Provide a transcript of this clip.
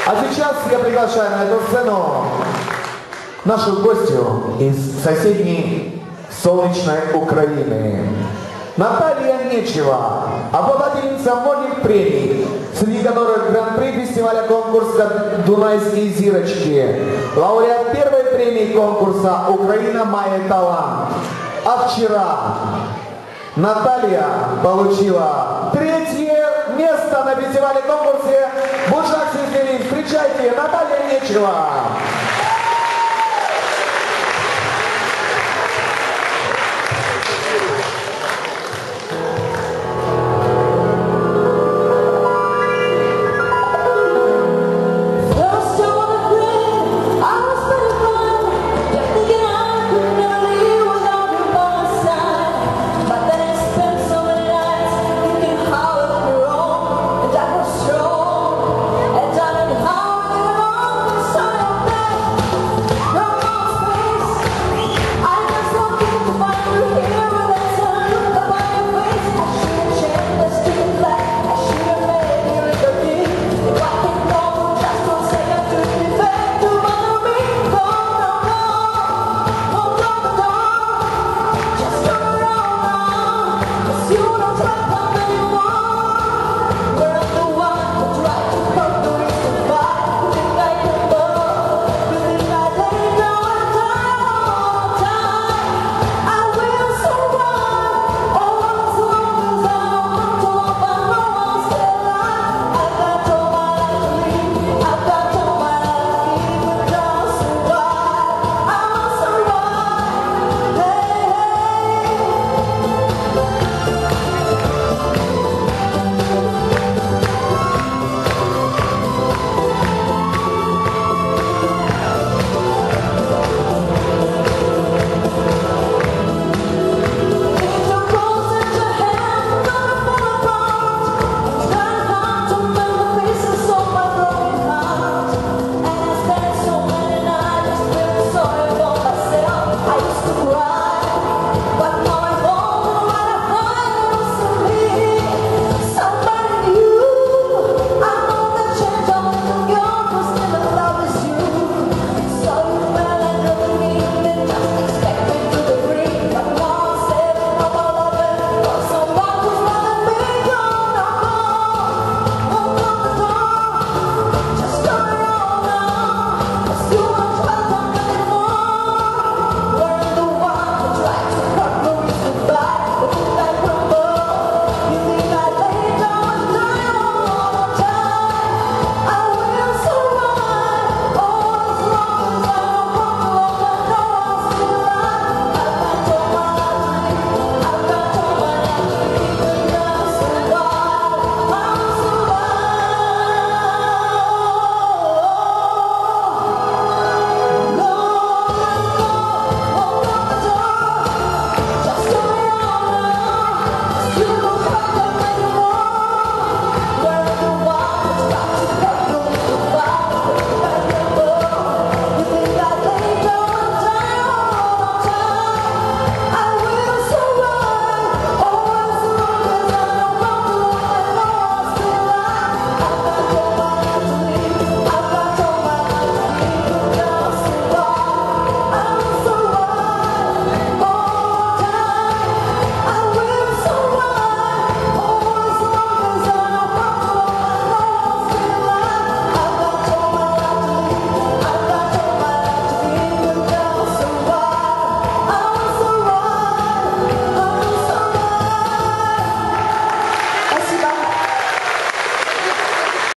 А сейчас я приглашаю на эту сцену нашу гостью из соседней солнечной Украины. Наталья Нечева, обладательница многих премий, среди которых гран-при фестиваля конкурса «Дунайские зирочки», лауреат первой премии конкурса «Украина мает талант». А вчера Наталья получила 3-е место на фестивале конкурсе «Бушак Сизделин». Встречайте, Наталья Нечева!